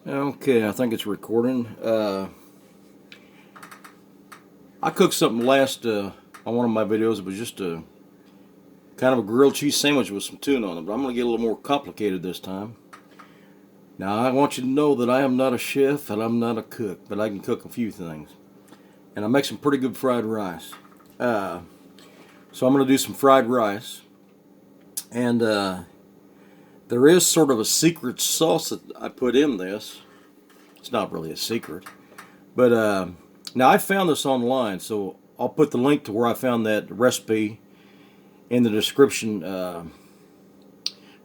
Okay, I think it's recording. I cooked something last on one of my videos. It was just a kind of a grilled cheese sandwich with some tuna on it, but I'm going to get a little more complicated this time. Now, I want you to know that I am not a chef and I'm not a cook, but I can cook a few things. And I make some pretty good fried rice. So I'm going to do some fried rice. And there is sort of a secret sauce that I put in this. It's not really a secret. But now I found this online, so I'll put the link to where I found that recipe in the description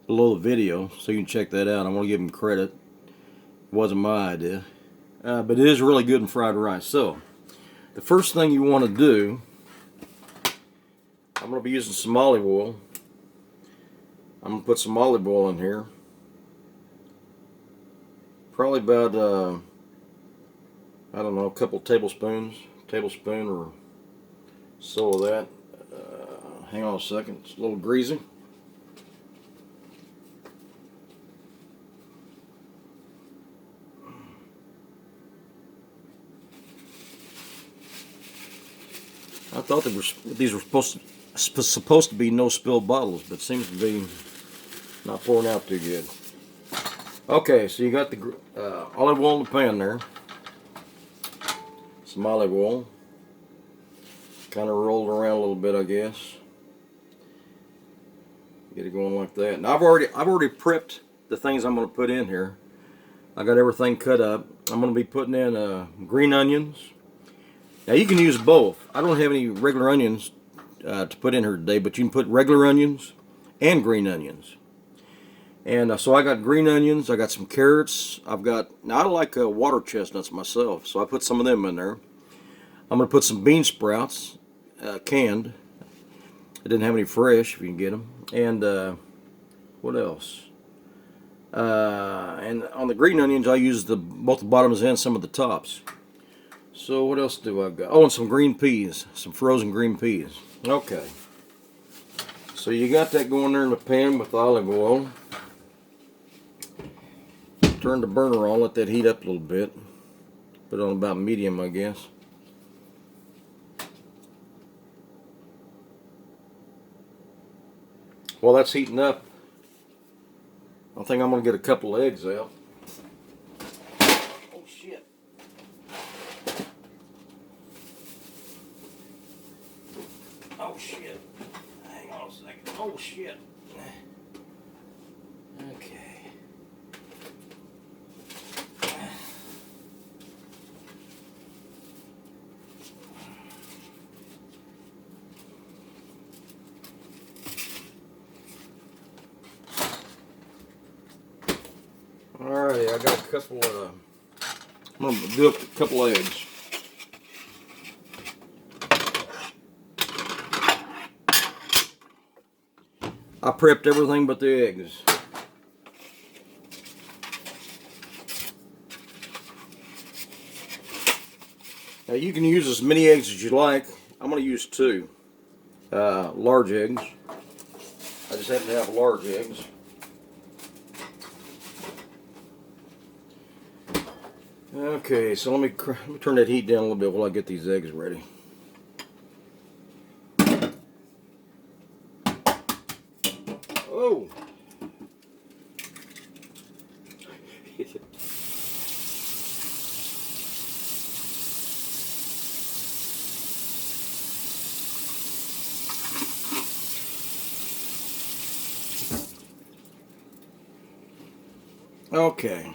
below the video, so you can check that out. I want to give them credit. It wasn't my idea. But it is really good in fried rice. So, the first thing you want to do, I'm going to be using some olive oil. I'm going to put some olive oil in here. Probably about, I don't know, a couple tablespoon or so of that. Hang on a second, it's a little greasy. I thought these were supposed to be no spill bottles, but seems to be not pouring out too good. Okay, so you got the olive oil in the pan there. Some olive oil. Kind of rolled around a little bit, I guess. Get it going like that. Now I've already prepped the things I'm going to put in here. I got everything cut up. I'm going to be putting in green onions. Now you can use both. I don't have any regular onions to put in here today, but you can put regular onions and green onions. And so I got green onions. I got some carrots. Now I like water chestnuts myself, so I put some of them in there. I'm going to put some bean sprouts, canned. I didn't have any fresh, if you can get them. And what else? And on the green onions, I use both the bottoms and some of the tops. So what else do I got? Oh, and some green peas, some frozen green peas. Okay. So you got that going there in the pan with the olive oil. Turn the burner on, let that heat up a little bit. Put it on about medium, I guess. While that's heating up, I think I'm going to get a couple of eggs out. Oh, shit. Oh, shit. Hang on a second. Oh, shit. Okay. Alrighty, I got a couple of, I'm going to do a couple eggs. I prepped everything but the eggs. Now you can use as many eggs as you like. I'm going to use 2 large eggs. I just happen to have large eggs. Okay, so let me turn that heat down a little bit while I get these eggs ready. Oh! Okay.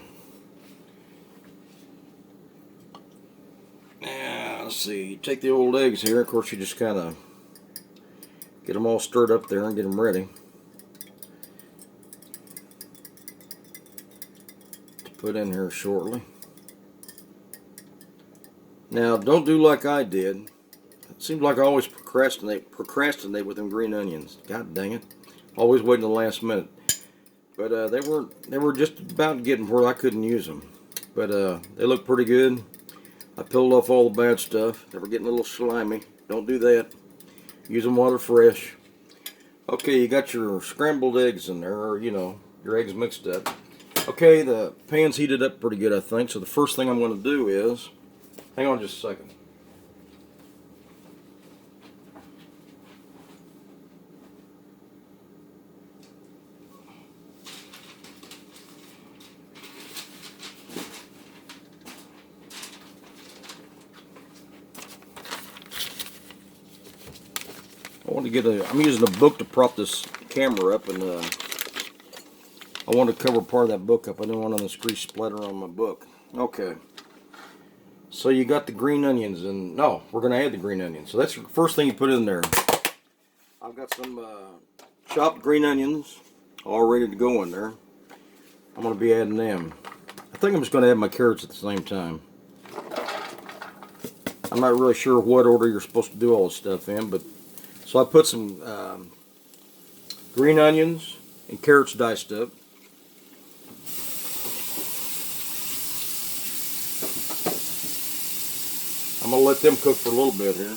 Let's see, take the old eggs here. Of course, you just kind of get them all stirred up there and get them ready to put in here shortly. Now, don't do like I did. It seems like I always procrastinate with them green onions. God dang it. Always waiting the last minute. But they were just about getting where I couldn't use them. But they look pretty good. I peeled off all the bad stuff. They were getting a little slimy. Don't do that. Use them while they're fresh. Okay, you got your scrambled eggs in there, or your eggs mixed up. Okay, the pan's heated up pretty good, I think. So the first thing I'm going to do is, hang on just a second. I want to get I'm using a book to prop this camera up, and I want to cover part of that book up. I don't want the grease splatter on my book. Okay. So you got the green onions, and no, we're going to add the green onions. So that's the first thing you put in there. I've got some chopped green onions all ready to go in there. I'm going to be adding them. I think I'm just going to add my carrots at the same time. I'm not really sure what order you're supposed to do all this stuff in, but so I put some green onions and carrots diced up. I'm going to let them cook for a little bit here.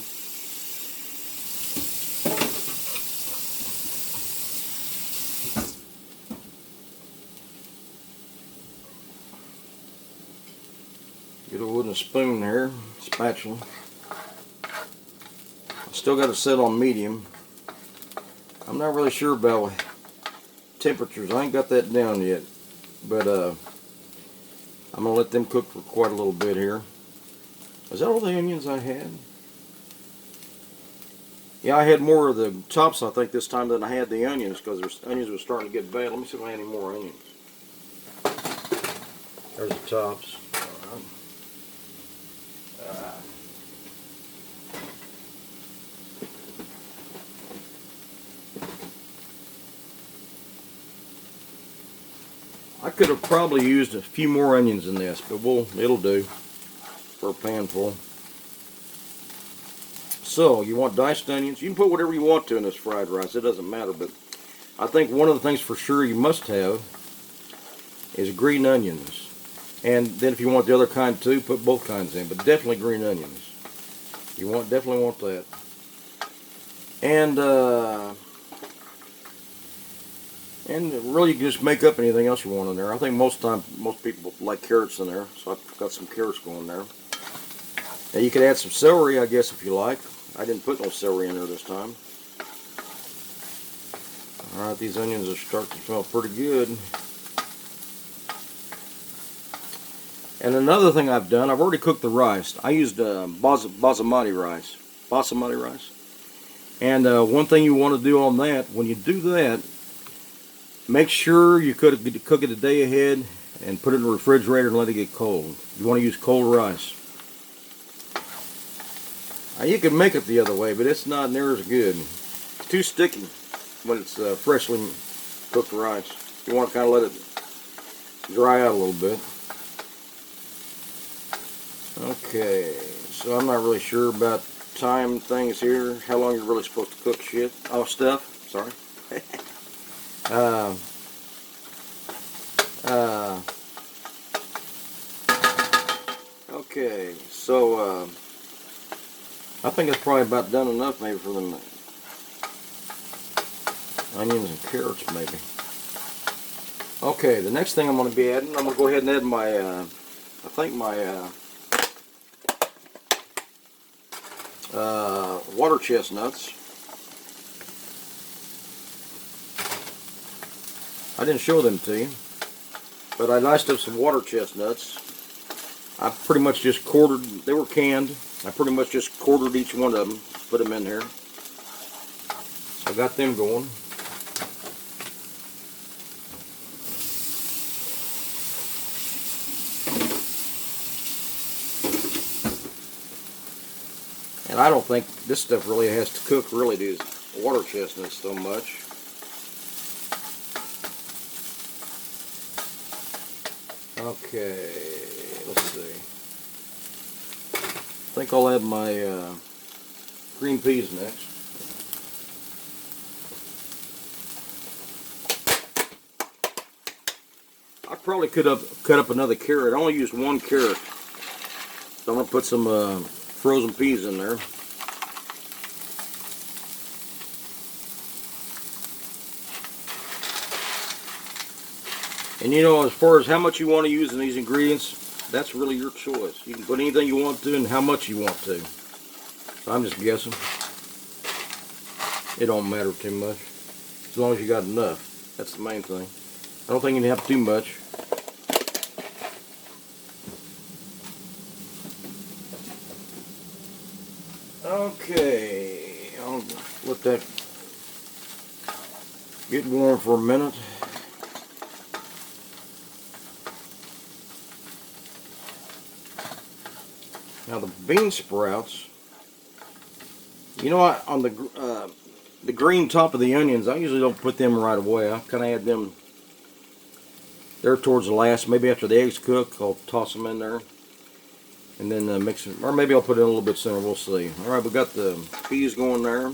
Get a wooden spoon there, spatula. I still got it set on medium. I'm not really sure about temperatures. I ain't got that down yet, but I'm gonna let them cook for quite a little bit here. Is that all the onions I had? Yeah, I had more of the tops, I think, this time than I had the onions, because the onions were starting to get bad. Let me see if I had any more onions. There's the tops. I could have probably used a few more onions in this, but it'll do for a pan full. So, you want diced onions. You can put whatever you want to in this fried rice. It doesn't matter, but I think one of the things for sure you must have is green onions. And then if you want the other kind too, put both kinds in, but definitely green onions. You definitely want that. And really, you can just make up anything else you want in there. I think most people like carrots in there, so I've got some carrots going there. Now you could add some celery, I guess, if you like. I didn't put no celery in there this time. All right, these onions are starting to smell pretty good. And another thing I've done, I've already cooked the rice. I used basmati rice. And one thing you want to do on that, when you do that, make sure you cook it a day ahead and put it in the refrigerator and let it get cold. You want to use cold rice. Now you can make it the other way, but it's not near as good. It's too sticky when it's freshly cooked rice. You want to kind of let it dry out a little bit. Okay, so I'm not really sure about time things here, how long you're really supposed to cook stuff, sorry. Okay, so I think it's probably about done enough maybe for them onions and carrots maybe. Okay, the next thing I'm going to be adding, I'm going to go ahead and add my, water chestnuts. I didn't show them to you, but I diced up some water chestnuts. I pretty much just quartered, they were canned. I pretty much just quartered each one of them, put them in here. So I got them going. And I don't think this stuff really has to cook, really, these water chestnuts so much. Okay, let's see. I think I'll add my green peas next. I probably could have cut up another carrot. I only used one carrot. So I'm going to put some frozen peas in there. And And you know, as far as how much you want to use in these ingredients, that's really your choice. You can put anything you want to and how much you want to. So I'm just guessing. It don't matter too much. As long as you got enough. That's the main thing. I don't think you have too much. Okay, I'll let that get warm for a minute. Now the bean sprouts, you know what, on the green top of the onions, I usually don't put them right away. I kind of add them there towards the last. Maybe after the eggs cook, I'll toss them in there. And then mix it, or maybe I'll put it in a little bit sooner, we'll see. Alright, we got the peas going there.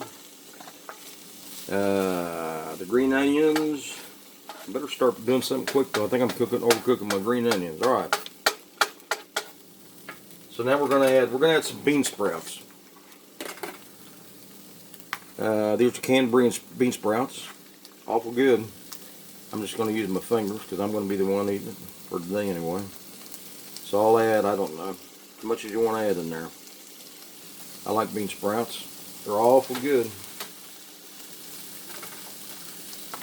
The green onions. I better start doing something quick though. I think I'm overcooking my green onions. Alright. So now we're gonna add some bean sprouts. These are canned bean sprouts. Awful good. I'm just gonna use my fingers because I'm gonna be the one eating it for today anyway. So I'll add, I don't know, as much as you want to add in there. I like bean sprouts. They're awful good.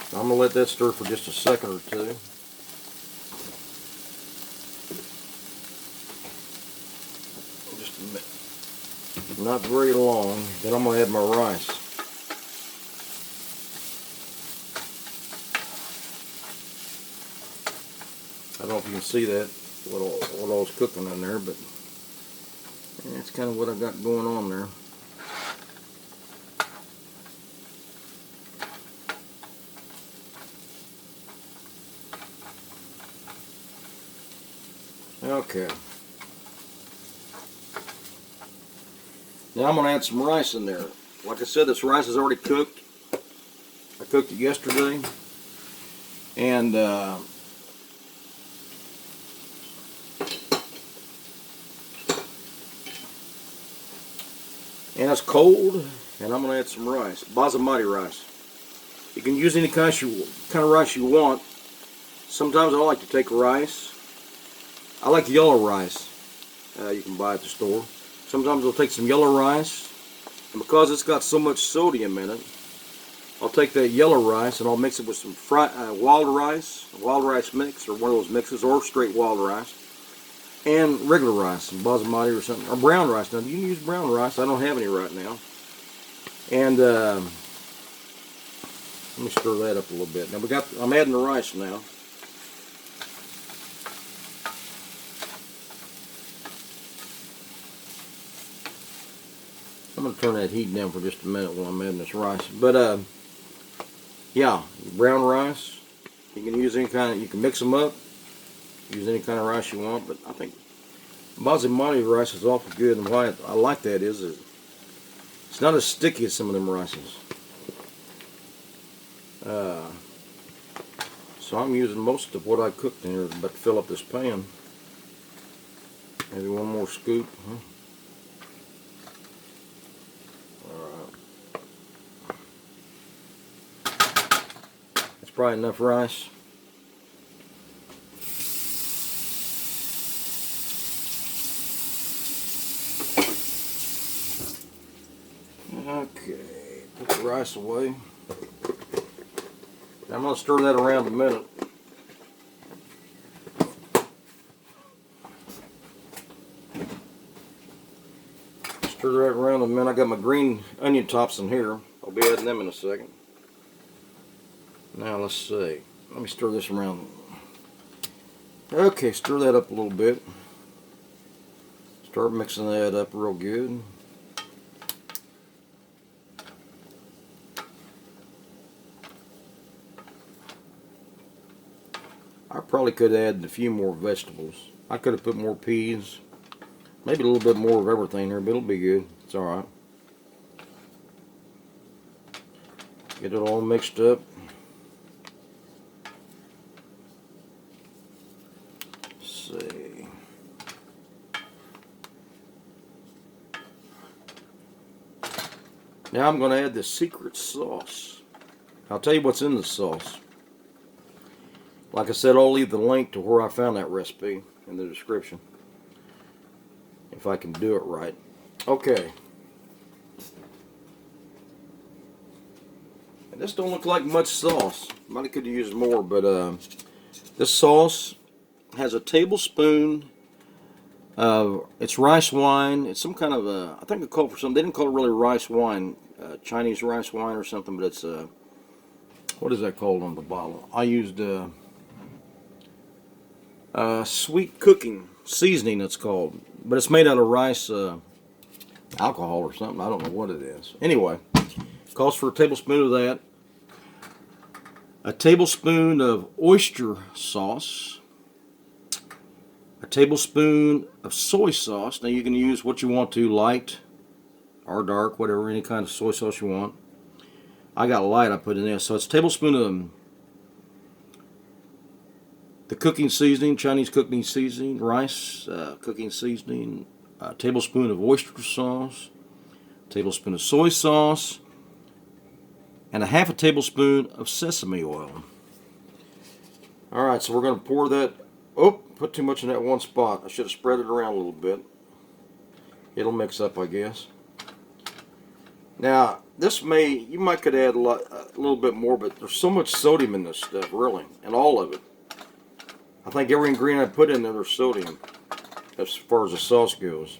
So I'm going to let that stir for just a second or two. Just a minute. Not very long. Then I'm going to add my rice. I don't know if you can see that, what I was cooking in there, but that's kind of what I got going on there. Okay. Now I'm going to add some rice in there. Like I said, this rice is already cooked. I cooked it yesterday. And it's cold, and I'm going to add some rice, basmati rice. You can use any kind of rice you want. Sometimes I like to take rice. I like yellow rice. You can buy at the store. Sometimes I'll take some yellow rice, and because it's got so much sodium in it, I'll take that yellow rice and I'll mix it with some wild rice mix, or one of those mixes, or straight wild rice. And regular rice, some basmati or something, or brown rice. Now you can use brown rice. I don't have any right now. And let me stir that up a little bit. Now I'm adding the rice now. I'm going to turn that heat down for just a minute while I'm adding this rice. But yeah, brown rice. You can use any kind of. You can mix them up. Use any kind of rice you want, but I think basmati rice is awful good, and why I like that is it's not as sticky as some of them rices. So I'm using most of what I cooked in here, but to fill up this pan. Maybe one more scoop. Alright. That's probably enough rice. Okay, put the rice away. Now I'm going to stir that around a minute. Stir that around a minute. I got my green onion tops in here. I'll be adding them in a second. Now let's see. Let me stir this around. Okay, stir that up a little bit. Start mixing that up real good. I probably could add a few more vegetables. I could have put more peas. Maybe a little bit more of everything there, but it'll be good. It's alright. Get it all mixed up. Let's see. Now I'm going to add the secret sauce. I'll tell you what's in the sauce. Like I said, I'll leave the link to where I found that recipe in the description, if I can do it right. Okay. And this don't look like much sauce. Might have could have used more, but this sauce has a tablespoon of, it's rice wine. It's some kind of a, I think it called for something. They didn't call it really rice wine, Chinese rice wine or something, but it's what is that called on the bottle? I used sweet cooking seasoning, it's called, but it's made out of rice alcohol or something. I don't know what it is. Anyway, it calls for a tablespoon of that, a tablespoon of oyster sauce, a tablespoon of soy sauce. Now you can use what you want to, light or dark, whatever, any kind of soy sauce you want. I got light, I put in there. So it's a tablespoon of the cooking seasoning, Chinese cooking seasoning, rice cooking seasoning, a tablespoon of oyster sauce, a tablespoon of soy sauce, and a half a tablespoon of sesame oil. Alright, so we're going to pour that. Oh, put too much in that one spot. I should have spread it around a little bit. It'll mix up, I guess. Now, this you might could add a little bit more, but there's so much sodium in this stuff, really, and all of it. I think every ingredient I put in there, there's sodium, as far as the sauce goes.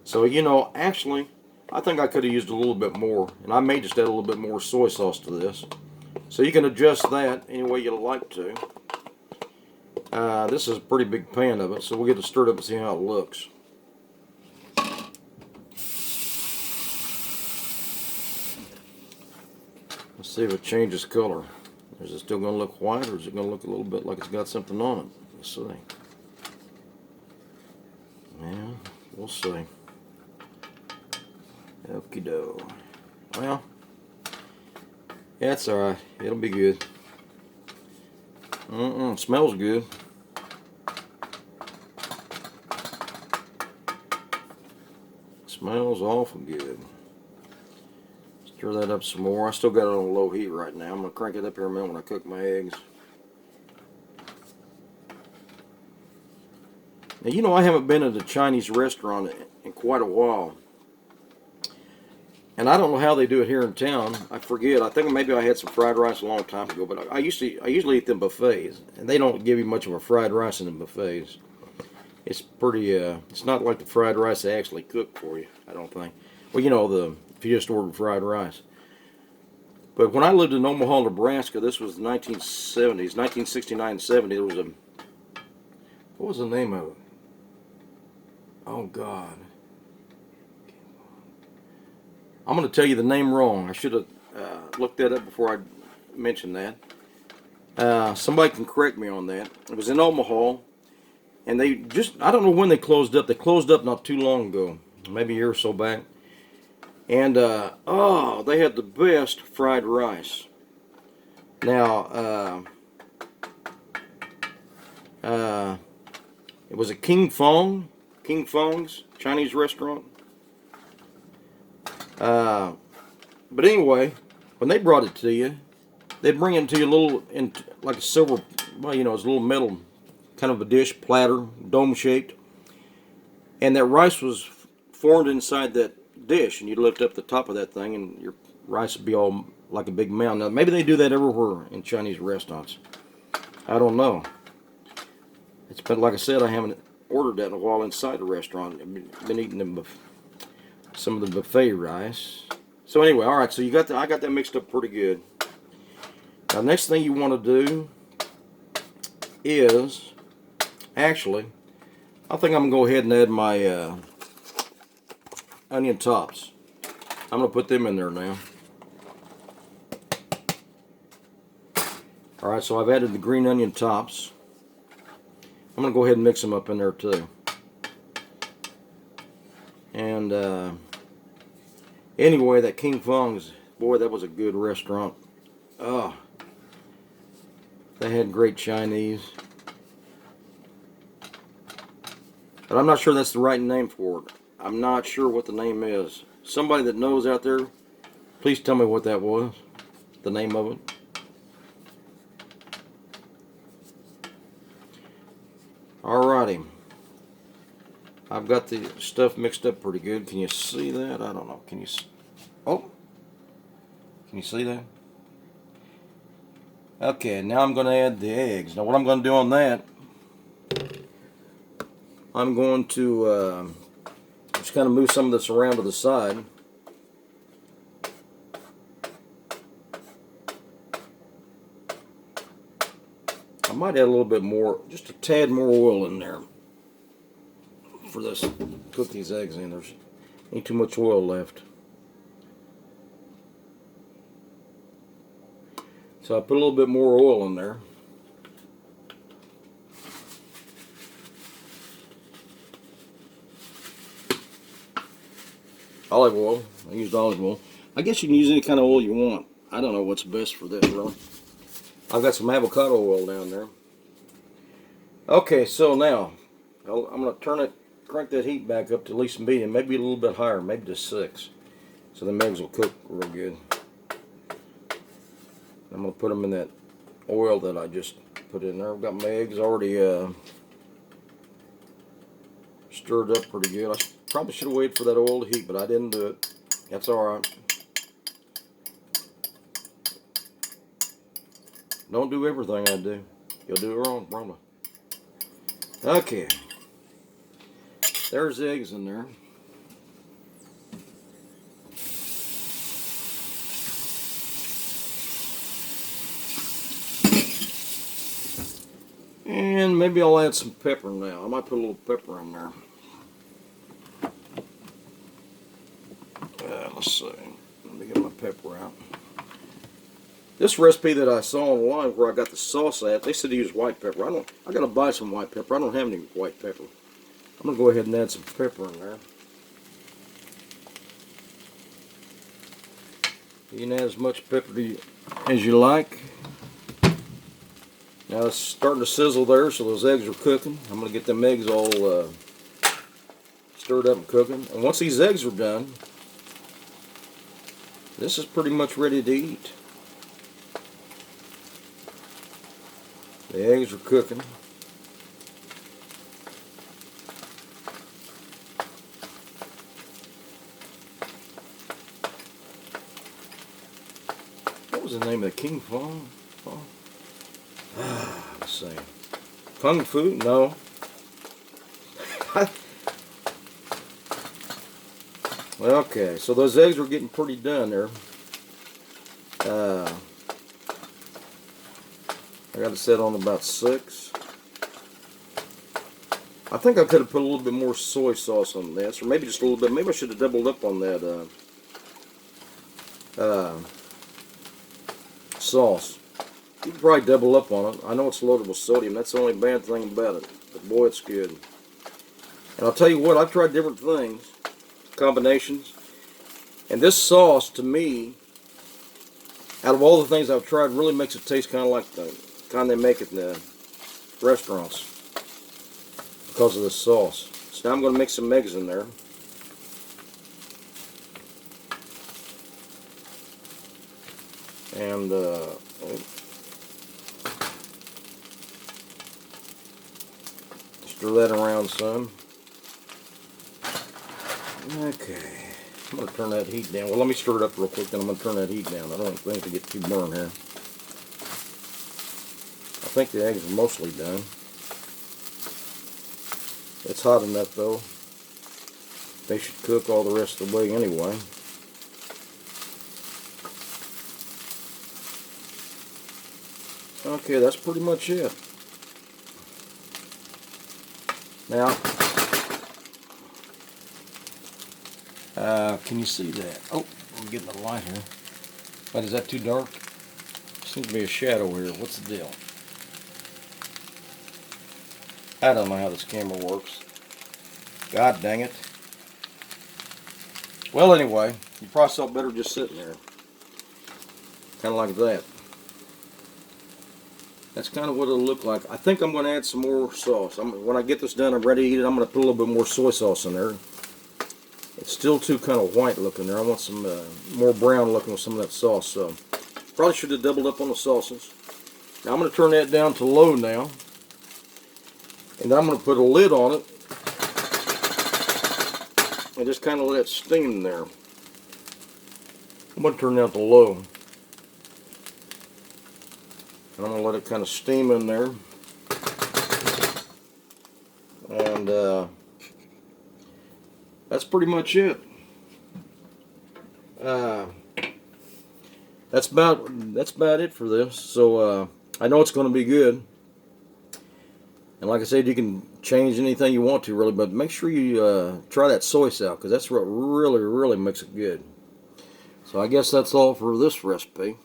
So, you know, actually, I think I could have used a little bit more, and I may just add a little bit more soy sauce to this. So you can adjust that any way you like to. This is a pretty big pan of it, so we'll get it stirred up and see how it looks. Let's see if it changes color. Is it still going to look white, or is it going to look a little bit like it's got something on it? Let's see. Yeah, we'll see. Okie doke. Well, that's alright. It'll be good. Smells good. Smells awful good. Stir that up some more. I still got it on low heat right now. I'm going to crank it up here in a minute when I cook my eggs. Now, you know, I haven't been at a Chinese restaurant in quite a while. And I don't know how they do it here in town. I forget. I think maybe I had some fried rice a long time ago, but I usually eat them buffets, and they don't give you much of a fried rice in the buffets. It's pretty. It's not like the fried rice they actually cook for you, I don't think. Well, you know, if you just ordered fried rice. But when I lived in Omaha, Nebraska, this was the 1970s, 1969-70. There was what was the name of it? Oh God. I'm going to tell you the name wrong. I should have looked that up before I mentioned that. Somebody can correct me on that. It was in Omaha, and they I don't know when they closed up. They closed up not too long ago, maybe a year or so back. And, oh, they had the best fried rice. Now, it was a King Fong's Chinese restaurant. But anyway, when they brought it to you, they'd bring it to you like a silver, well, you know, it's a little metal kind of a dish, platter, dome-shaped. And that rice was formed inside that dish, and you'd lift up the top of that thing, and your rice would be all like a big mound. Now, maybe they do that everywhere in Chinese restaurants. I don't know. It's been, like I said, I haven't ordered that in a while inside the restaurant. I've been eating some of the buffet rice. So anyway, all right. So I got that mixed up pretty good. Now, next thing you want to do is actually, I think I'm gonna go ahead and add my onion tops. I'm gonna put them in there now. All right. So I've added the green onion tops. I'm going to go ahead and mix them up in there too. And anyway, that King Fong's, boy, that was a good restaurant. Oh, they had great Chinese. But I'm not sure that's the right name for it. I'm not sure what the name is. Somebody that knows out there, please tell me what that was, the name of it. Alrighty. I've got the stuff mixed up pretty good. Can you see that? I don't know. Can you? Oh, can you see that? Okay, now I'm going to add the eggs. Now what I'm going to do on that, I'm going to just kind of move some of this around to the side. I might add a little bit more, just a tad more oil in there for this. Cook these eggs in. There's ain't too much oil left. So I put a little bit more oil in there. Olive oil. I used olive oil. I guess you can use any kind of oil you want. I don't know what's best for this, really. I've got some avocado oil down there. Okay, so now I'm going to crank that heat back up to at least medium, maybe a little bit higher, maybe to 6. So the eggs will cook real good. I'm going to put them in that oil that I just put in there. I've got my eggs already stirred up pretty good. I probably should have waited for that oil to heat, but I didn't do it. That's alright. Don't do everything I do. You'll do it wrong, probably. Okay. There's the eggs in there. And maybe I'll add some pepper now. I might put a little pepper in there. Let's see. Let me get my pepper out. This recipe that I saw online where I got the sauce at, they said to use white pepper. I gotta buy some white pepper. I don't have any white pepper. I'm gonna go ahead and add some pepper in there. You can add as much pepper as you like. Now it's starting to sizzle there, so those eggs are cooking. I'm gonna get them eggs all stirred up and cooking. And once these eggs are done, this is pretty much ready to eat. The eggs are cooking. What was the name of the King Fong? Let's see. Kung Fu? No. Well, okay, so those eggs are getting pretty done there. I got it set on about 6. I think I could have put a little bit more soy sauce on this, or maybe just a little bit. Maybe I should have doubled up on that sauce. You can probably double up on it. I know it's loaded with sodium. That's the only bad thing about it. But boy, it's good. And I'll tell you what, I've tried different things, combinations. And this sauce, to me, out of all the things I've tried, really makes it taste kind of like the kind they make it in the restaurants because of the sauce. So now I'm going to mix some eggs in there. And stir that around some. Okay. I'm going to turn that heat down. Well, let me stir it up real quick, then I'm going to turn that heat down. I don't want things to get too burned here. I think the eggs are mostly done. It's hot enough, though. They should cook all the rest of the way anyway. Okay, that's pretty much it. Now, can you see that? Oh, I'm getting the light here. But is that too dark? Seems to be a shadow here. What's the deal? I don't know how this camera works. God dang it. Well, anyway, you probably saw better just sitting there. Kind of like that. That's kind of what it'll look like. I think I'm going to add some more sauce. When I get this done, I'm ready to eat it. I'm going to put a little bit more soy sauce in there. It's still too kind of white looking there. I want some more brown looking with some of that sauce. So probably should have doubled up on the sauces. Now I'm going to turn that down to low now. And I'm going to put a lid on it and just kind of let it steam there. I'm going to turn that to low. And I'm going to let it kind of steam in there. And that's pretty much it. That's about it for this. So I know it's going to be good. And like I said, you can change anything you want to, really, but make sure you try that soy sauce, because that's what really makes it good. So I guess that's all for this recipe.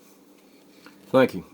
Thank you.